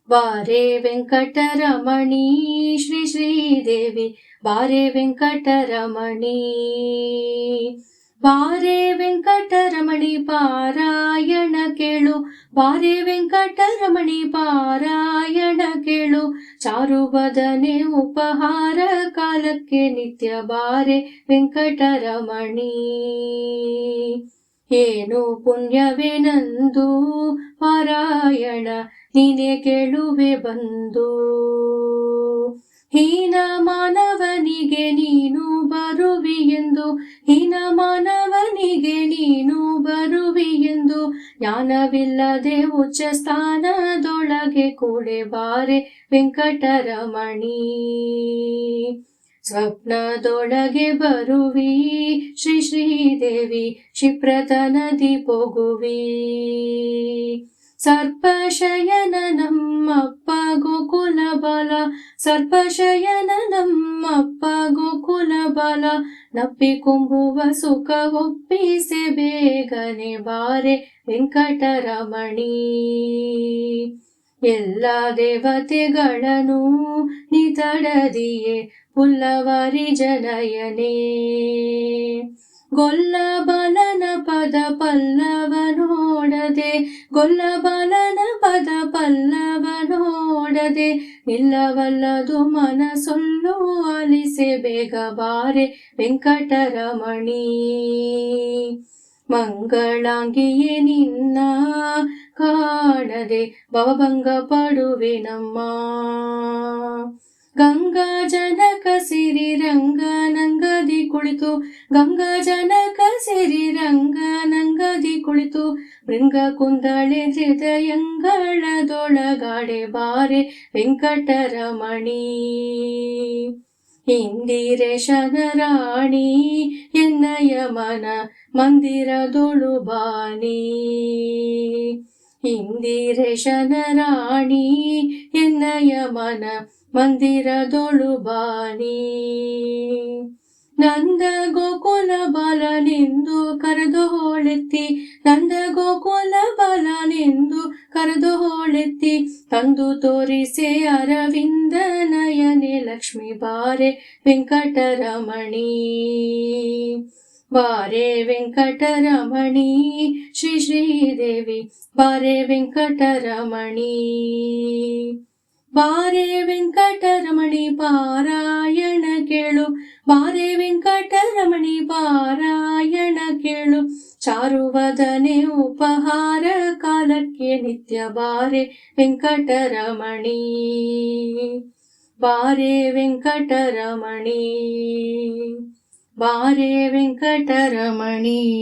ಬಾರೆ ವೆಂಕಟರಮಣಿ ಶ್ರೀ ಶ್ರೀದೇವಿ ಬಾರೆ ವೆಂಕಟರಮಣಿ. ಬಾರೆ ವೆಂಕಟರಮಣಿ ಪಾರಾಯಣ ಕೇಳು, ಬಾರೆ ವೆಂಕಟರಮಣಿ ಪಾರಾಯಣ ಕೇಳು. ಚಾರುಬದನೆ ಉಪಹಾರ ಕಾಲಕ್ಕೆ ನಿತ್ಯ ಬಾರೆ ವೆಂಕಟರಮಣಿ. ಏನು ಪುಣ್ಯವೆನಂದು ಪಾರಾಯಣ ನೀನೆ ಕೇಳುವೆ ಬಂದು. ಹೀನ ಮಾನವನಿಗೆ ನೀನು ಬರುವಿಯೆಂದು, ಹೀನ ಮಾನವನಿಗೆ ನೀನು ಬರುವಿಯೆಂದು. ಜ್ಞಾನವಿಲ್ಲದೆ ಉಚ್ಚ ಸ್ಥಾನದೊಳಗೆ ಕೂಡೆ ಬಾರೆ ವೆಂಕಟರಮಣಿ. ಸ್ವಪ್ನದೊಳಗೆ ಬರುವಿ ಶ್ರೀ ಶ್ರೀದೇವಿ ಕ್ಷಿಪ್ರತನದಿ ಪೋಗುವಿ. ಸರ್ಪಶಯನ ನಮ್ಮಪ್ಪ ಗೋಕುಲ ಬಾಲ, ಸರ್ಪಶಯನ ನಮ್ಮಪ್ಪ ಗೋಕುಲ ಬಾಲ. ನಪ್ಪಿಕೊಂಬುವ ಸುಖ ಒಪ್ಪಿಸೆ ಬೇಗನೆ ಬಾರೆ ವೆಂಕಟರಮಣಿ. ಎಲ್ಲ ದೇವತೆಗಳನ್ನು ನೀ ತಡದಿಯೇ ಪುಲ್ಲವರಿ ಜನಯನೇ. ಗೊಲ್ಲಬಲನ ಪದ ಪಲ್ಲವ ನೋಡದೆ, ಗೊಲ್ಲಬಲನ ಪದ ಪಲ್ಲವ ನೋಡದೆ. ನಿಲ್ಲವಲ್ಲದು ಮನಸೊಲ್ಲು ಆಲಿಸೆ ಬೇಗ ಬಾರೆ ವೆಂಕಟರಮಣಿ. ಮಂಗಳಾಂಗಿಯೇ ನಿನ್ನ ಕಾಣದೆ ಭವಭಂಗ ಪಡುವೆ ನಮ್ಮ. ಗಂಗಾ ಜನಕ ಸಿರಿ ರಂಗನಂಗದಿ ಕುಳಿತು, ಗಂಗಾ ಜನಕ ಸಿರಿ ರಂಗನಂಗದಿ ಕುಳಿತು. ಭೃಂಗ ಕುಂದಳೆ ಹೃದಯಂಗಳದೊಳಗಾಡೆ ಬಾರೆ ವೆಂಕಟರಮಣಿ. ಇಂದಿರೇಶನ ರಾಣಿ ಎನ್ನಯ ಮನ ಮಂದಿರದೊಳು ಬಾನಿ. ಇಂದಿರೇಶನ ರಾಣಿ ಎನ್ನಯ ಮನ ಮಂದಿರದೊಳು ಬಾನಿ. ನಂದ ಗೋಕುಲ ಬಾಲನೆಂದು ಕರೆದು ಹೋಳೆತ್ತಿ, ನಂದ ಗೋಕುಲ ಬಾಲನೆಂದು ಕರೆದು ಹೋಳೆತ್ತಿ. ತಂದು ತೋರಿಸೆ ಅರವಿಂದ ನಯನೆ ಲಕ್ಷ್ಮಿ ಬಾರೆ ವೆಂಕಟರಮಣಿ. ಬಾರೆ ವೆಂಕಟರಮಣಿ ಶ್ರೀ ಶ್ರೀದೇವಿ ಬಾರೆ ವೆಂಕಟರಮಣಿ. ಬಾರೆ ವೆಂಕಟರಮಣಿ ಪಾರಾಯಣ ಕೇಳು, ಬಾರೆ ವೆಂಕಟರಮಣಿ ಪಾರಾಯಣ ಕೇಳು. ಚಾರುವದನೆ ಉಪಹಾರ ಕಾಲಕ್ಕೆ ನಿತ್ಯ ಬಾರೆ ವೆಂಕಟರಮಣಿ. ಬಾರೆ ವೆಂಕಟರಮಣಿ, ಬಾರೆ ವೆಂಕಟರಮಣಿ.